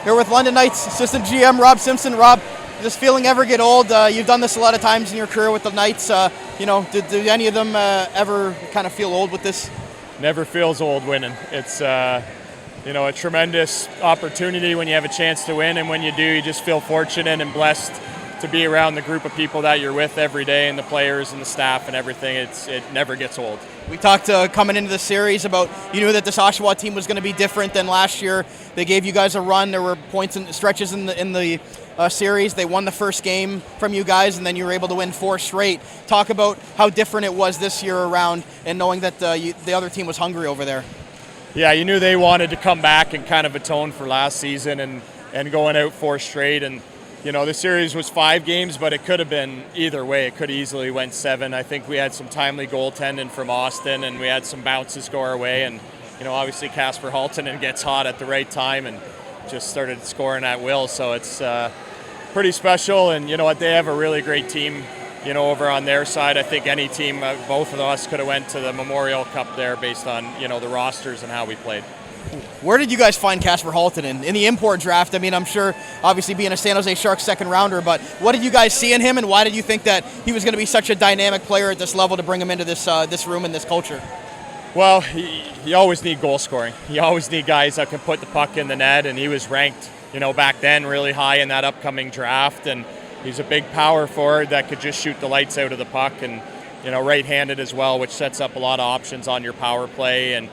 Here with London Knights assistant GM Rob Simpson. Rob, does this feeling ever get old? You've done this a lot of times in your career with the Knights. Do any of them ever kind of feel old with this? Never feels old winning. It's a tremendous opportunity when you have a chance to win, and when you do, you just feel fortunate and blessed to be around the group of people that you're with every day, and the players and the staff and everything. It never gets old. We talked coming into the series about you knew that this Oshawa team was going to be different than last year. They gave you guys a run. There were points and stretches in the series. They won the first game from you guys, and then you were able to win 4 straight. Talk about how different it was this year around, and knowing that the other team was hungry over there. Yeah, you knew they wanted to come back and kind of atone for last season and going out 4 straight. And the series was 5 games, but it could have been either way. It could have easily went 7. I think we had some timely goaltending from Austin, and we had some bounces go our way. And obviously Casper Haltonen gets hot at the right time and just started scoring at will. So it's pretty special. And you know what? They have a really great team. Over on their side, I think any team, both of us could have went to the Memorial Cup there based on the rosters and how we played. Where did you guys find Casper Haltonen in the import draft? I mean, I'm sure, obviously being a San Jose Sharks second rounder, but what did you guys see in him, and why did you think that he was going to be such a dynamic player at this level to bring him into this room and this culture? Well, you always need goal scoring. You always need guys that can put the puck in the net, and he was ranked, back then really high in that upcoming draft, and he's a big power forward that could just shoot the lights out of the puck, and right-handed as well, which sets up a lot of options on your power play, and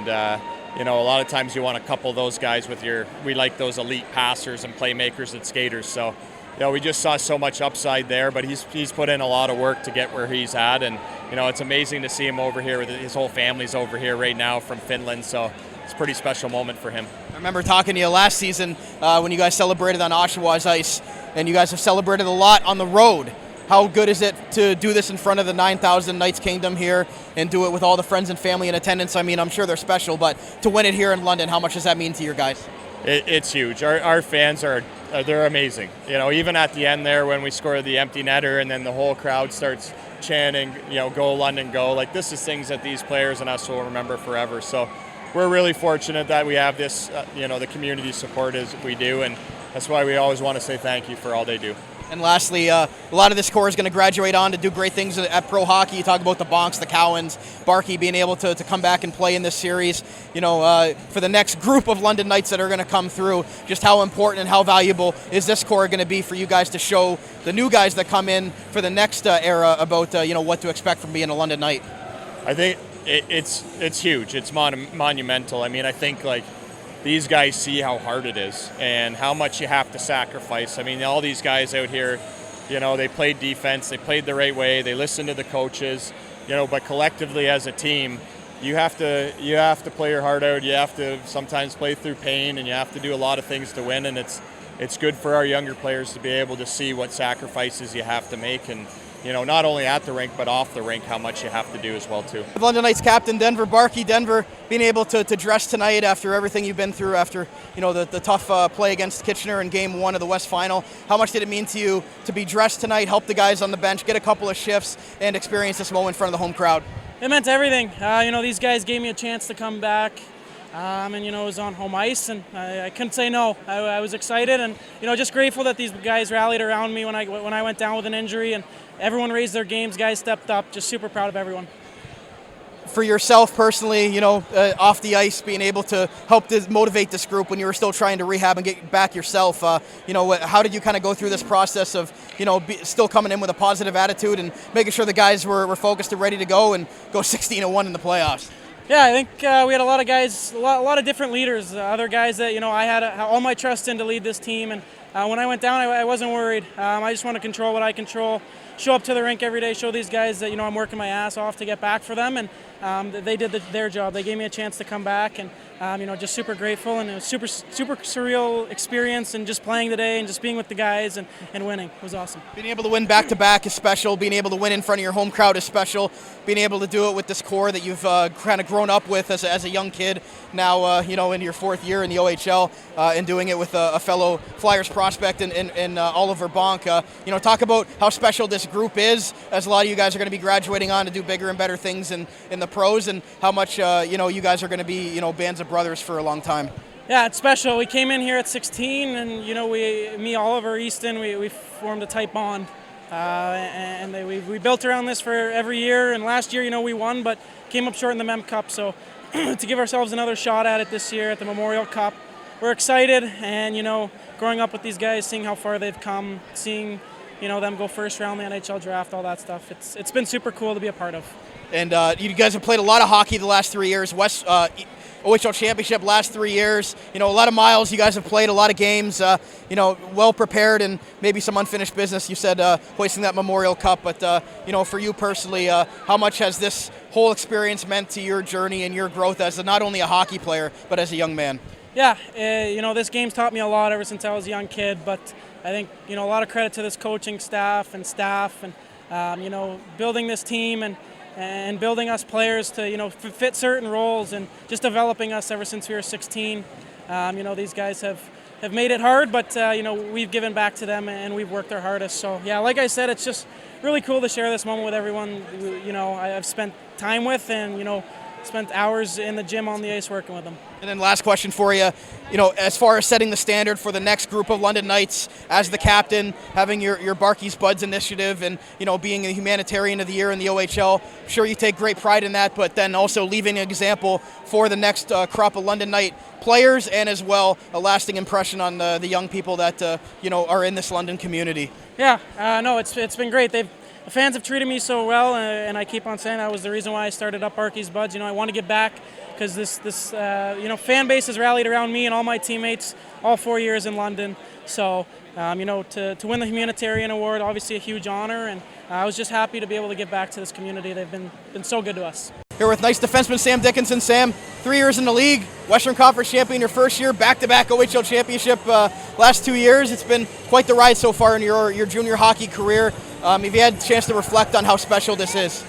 a lot of times you want to couple those guys with we like those elite passers and playmakers and skaters. So, we just saw so much upside there, but he's put in a lot of work to get where he's at. And, it's amazing to see him over here. His whole family's over here right now from Finland. So it's a pretty special moment for him. I remember talking to you last season when you guys celebrated on Oshawa's ice, and you guys have celebrated a lot on the road. How good is it to do this in front of the 9,000 Knights Kingdom here and do it with all the friends and family in attendance? I mean, I'm sure they're special, but to win it here in London, how much does that mean to your guys? It's huge. Our fans they're amazing. Even at the end there when we score the empty netter and then the whole crowd starts chanting, go London, go. Like, this is things that these players and us will remember forever. So we're really fortunate that we have this, the community support as we do, and that's why we always want to say thank you for all they do. And lastly, a lot of this core is going to graduate on to do great things at pro hockey. You talk about the Bonks, the Cowans, Barkey being able to come back and play in this series. For the next group of London Knights that are going to come through, just how important and how valuable is this core going to be for you guys to show the new guys that come in for the next era about what to expect from being a London Knight? I think it's huge. It's monumental. I mean, I think these guys see how hard it is and how much you have to sacrifice. I mean, all these guys out here, they played defense, they played the right way, they listened to the coaches, but collectively as a team, you have to play your heart out. You have to sometimes play through pain, and you have to do a lot of things to win. And it's good for our younger players to be able to see what sacrifices you have to make, and not only at the rink, but off the rink, how much you have to do as well, too. London Knights captain Denver Barkey. Denver, being able to dress tonight after everything you've been through, after the tough play against Kitchener in Game 1 of the West Final. How much did it mean to you to be dressed tonight, help the guys on the bench, get a couple of shifts, and experience this moment in front of the home crowd? It meant everything. These guys gave me a chance to come back. It was on home ice, and I couldn't say no. I was excited, and just grateful that these guys rallied around me when I went down with an injury, and everyone raised their games. Guys stepped up. Just super proud of everyone. For yourself personally, off the ice, being able to help to motivate this group when you were still trying to rehab and get back yourself, how did you kind of go through this process of still coming in with a positive attitude and making sure the guys were focused and ready to go and go 16-1 in the playoffs? Yeah, I think we had a lot of guys, a lot of different leaders, other guys that, I had all my trust in to lead this team. And when I went down, I wasn't worried. I just want to control what I control, show up to the rink every day, show these guys that, I'm working my ass off to get back for them. And they did their job. They gave me a chance to come back, and just super grateful, and it was super surreal experience, and just playing today and just being with the guys and winning was awesome. Being able to win back-to-back is special. Being able to win in front of your home crowd is special. Being able to do it with this core that you've kind of grown up with as a young kid, now in your 4th year in the OHL, and doing it with a fellow Flyers prospect in Oliver Bonk. Talk about how special this group is, as a lot of you guys are going to be graduating on to do bigger and better things in the pros, and how much you guys are going to be bands of brothers for a long time. Yeah, it's special. We came in here at 16, and me, Oliver, Easton, we formed a tight bond, and we built around this for every year. And last year, we won, but came up short in the Mem Cup. So to give ourselves another shot at it this year at the Memorial Cup, we're excited. And growing up with these guys, seeing how far they've come, seeing them go first round in the NHL draft, all that stuff. It's been super cool to be a part of. And you guys have played a lot of hockey the last 3 years. OHL Championship last 3 years. A lot of miles. You guys have played a lot of games. Well prepared, and maybe some unfinished business. You said hoisting that Memorial Cup, but for you personally, how much has this whole experience meant to your journey and your growth as not only a hockey player but as a young man? Yeah, this game's taught me a lot ever since I was a young kid. But I think a lot of credit to this coaching staff, and building this team and building us players to fit certain roles, and just developing us ever since we were 16. These guys have made it hard, but we've given back to them, and we've worked our hardest. So yeah, like I said, it's just really cool to share this moment with everyone I've spent time with, and spent hours in the gym on the ice working with them. And then last question for you, as far as setting the standard for the next group of London Knights, as the captain, having your Barkey's Buds initiative, and being a humanitarian of the year in the OHL, I'm sure you take great pride in that, but then also leaving an example for the next crop of London Knight players, and as well a lasting impression on the young people that are in this London community. Yeah, no, it's been great. The fans have treated me so well, and I keep on saying that was the reason why I started up Barkey's Buds. I want to give back, because this fan base has rallied around me and all my teammates all 4 years in London. So to win the humanitarian award, obviously a huge honor, and I was just happy to be able to give back to this community. They've been so good to us. Here with nice defenseman Sam Dickinson. Sam, 3 years in the league, Western Conference champion your first year, back-to-back OHL Championship last 2 years. It's been quite the ride so far in your junior hockey career. Have you had a chance to reflect on how special this is?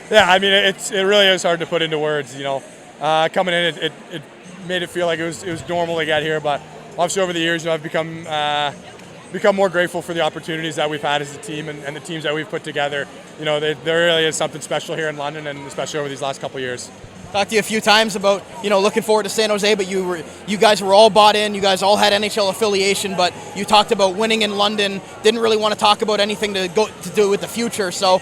Yeah, I mean, it really is hard to put into words. Coming in, it made it feel like it was normal to get here, but obviously over the years, I've become more grateful for the opportunities that we've had as a team, and the teams that we've put together. There really is something special here in London, and especially over these last couple of years. Talked to you a few times about looking forward to San Jose, but you guys were all bought in. You guys all had NHL affiliation, but you talked about winning in London. Didn't really want to talk about anything to do with the future. So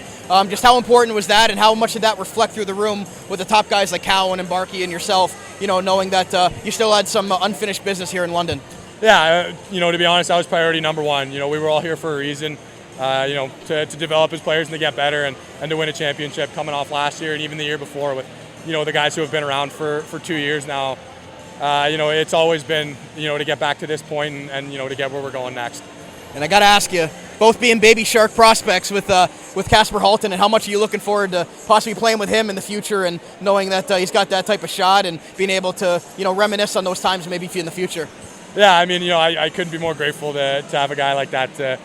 just how important was that, and how much did that reflect through the room with the top guys like Cowan and Barkey and yourself? Knowing that you still had some unfinished business here in London. Yeah, to be honest, that was priority number one. We were all here for a reason. To develop as players and to get better, and to win a championship coming off last year and even the year before with the guys who have been around for 2 years now. It's always been to get back to this point, and to get where we're going next. And I got to ask you, both being Baby Shark prospects with Casper Halton, and how much are you looking forward to possibly playing with him in the future, and knowing that he's got that type of shot, and being able to reminisce on those times maybe in the future? Yeah, I mean, I couldn't be more grateful to have a guy like that to,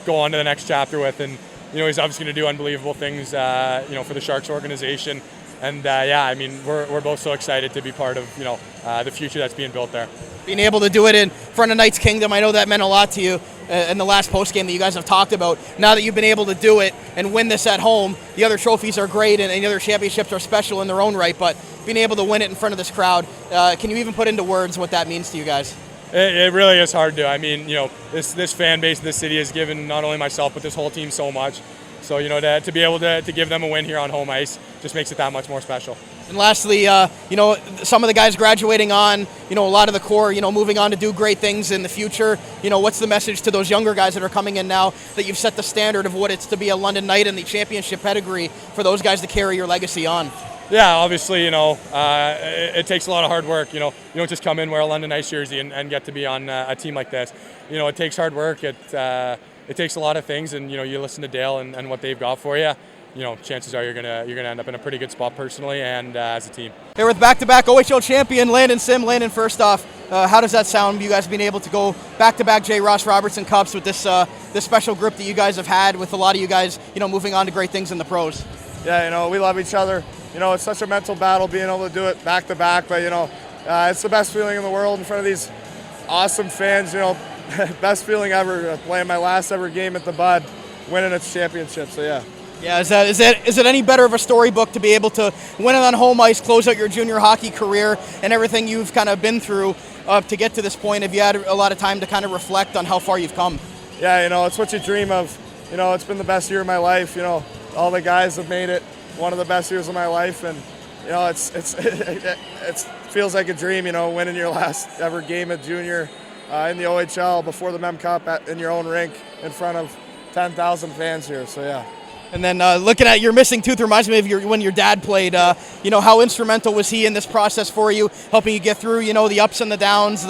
go on to the next chapter with. And, he's obviously going to do unbelievable things, for the Sharks organization. And, yeah, I mean, we're both so excited to be part of, the future that's being built there. Being able to do it in front of Knights Kingdom, I know that meant a lot to you in the last postgame that you guys have talked about. Now that you've been able to do it and win this at home, the other trophies are great and the other championships are special in their own right, but being able to win it in front of this crowd, can you even put into words what that means to you guys? It really is hard to. I mean, this fan base, this city has given not only myself but this whole team so much. So, to be able to give them a win here on home ice just makes it that much more special. And lastly, some of the guys graduating on, a lot of the core, moving on to do great things in the future. What's the message to those younger guys that are coming in now that you've set the standard of what it's to be a London Knight and the championship pedigree for those guys to carry your legacy on? Yeah, obviously, it takes a lot of hard work. You don't just come in, wear a London Knights jersey and get to be on a team like this. It takes hard work. It takes a lot of things, and you listen to Dale and what they've got for you. Chances are you're gonna end up in a pretty good spot personally and as a team. Here with back-to-back OHL champion Landon Sim. Landon, first off, how does that sound? You guys being able to go back-to-back J. Ross Robertson Cups with this special group that you guys have had, with a lot of you guys moving on to great things in the pros. Yeah, we love each other. It's such a mental battle being able to do it back-to-back, but, it's the best feeling in the world in front of these awesome fans. Best feeling ever, playing my last ever game at the Bud, winning a championship, so yeah. Yeah, is it any better of a storybook to be able to win it on home ice, close out your junior hockey career and everything you've kind of been through, to get to this point? Have you had a lot of time to kind of reflect on how far you've come? Yeah, it's what you dream of. It's been the best year of my life. All the guys have made it one of the best years of my life, and it feels like a dream. Winning your last ever game at junior in the OHL before the Mem Cup in your own rink in front of 10,000 fans here. So yeah. And then looking at your missing tooth reminds me of when your dad played. How instrumental was he in this process for you, helping you get through, the ups and the downs,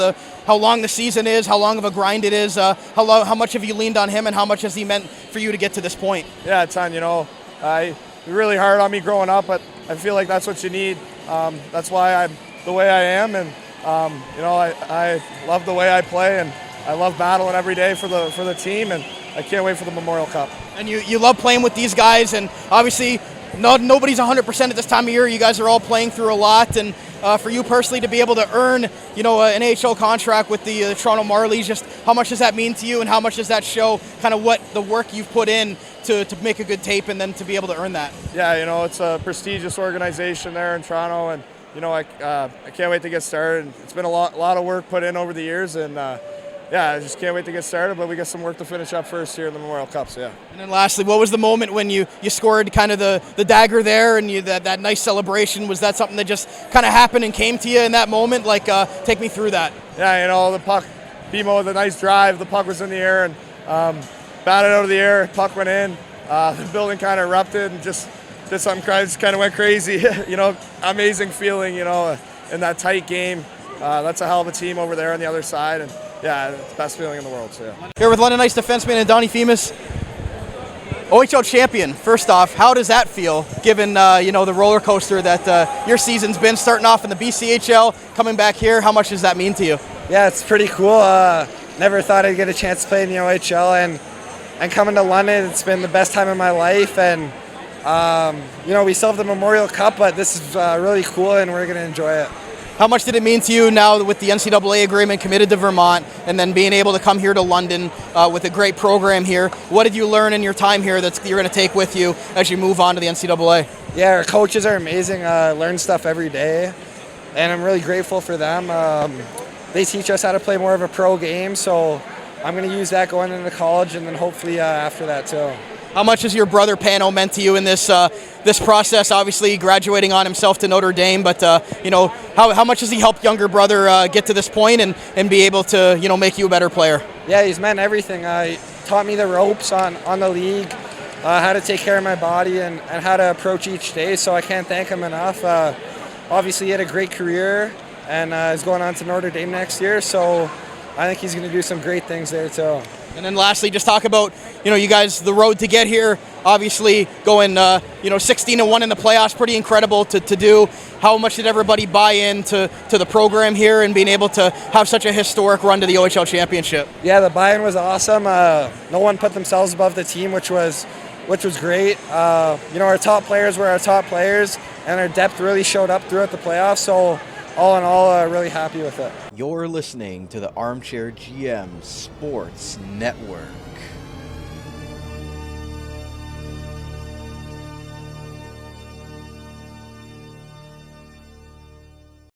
how long the season is, how long of a grind it is, how much have you leaned on him, and how much has he meant for you to get to this point? Yeah, a ton. It was really hard on me growing up, but I feel like that's what you need. That's why I'm the way I am, and I love the way I play, and I love battling every day for the team, and I can't wait for the Memorial Cup. And you love playing with these guys, and obviously nobody's 100% at this time of year. You guys are all playing through a lot, and for you personally to be able to earn, an AHL contract with the Toronto Marlies, just how much does that mean to you, and how much does that show kind of what the work you've put in to make a good tape and then to be able to earn that? Yeah, it's a prestigious organization there in Toronto, and I can't wait to get started. It's been a lot of work put in over the years, and I just can't wait to get started, but we got some work to finish up first here in the Memorial Cup, so yeah. And then lastly, what was the moment when you scored kind of the dagger there and that nice celebration? Was that something that just kind of happened and came to you in that moment? Take me through that. Yeah, the puck, BMO with a nice drive, the puck was in the air and batted out of the air, puck went in, the building kind of erupted and just did something, just kind of went crazy. Amazing feeling, in that tight game. That's a hell of a team over there on the other side, and yeah, it's the best feeling in the world. So yeah. Here with London Knights defenseman Andoni Fimis, OHL champion. First off, how does that feel, given the roller coaster that your season's been, starting off in the BCHL, coming back here? How much does that mean to you? Yeah, it's pretty cool. Never thought I'd get a chance to play in the OHL, and coming to London, it's been the best time of my life. And we still have the Memorial Cup, but this is really cool, and we're going to enjoy it. How much did it mean to you now with the NCAA agreement, committed to Vermont, and then being able to come here to London with a great program here? What did you learn in your time here that you're going to take with you as you move on to the NCAA? Yeah, our coaches are amazing. Learn stuff every day, and I'm really grateful for them. They teach us how to play more of a pro game, so I'm going to use that going into college and then hopefully after that too. How much has your brother Pano meant to you in this process? Obviously, graduating on himself to Notre Dame, but how much has he helped younger brother get to this point and be able to make you a better player? Yeah, he's meant everything. He taught me the ropes on the league, how to take care of my body and how to approach each day. So I can't thank him enough. Obviously, he had a great career and is going on to Notre Dame next year. So I think he's going to do some great things there too. And then lastly, just talk about, you guys, the road to get here, obviously going, 16-1 in the playoffs, pretty incredible to do. How much did everybody buy into the program here and being able to have such a historic run to the OHL Championship? Yeah, the buy-in was awesome. No one put themselves above the team, which was great. Our top players were our top players, and our depth really showed up throughout the playoffs. So all in all, really happy with it. You're listening to the Armchair GM Sports Network.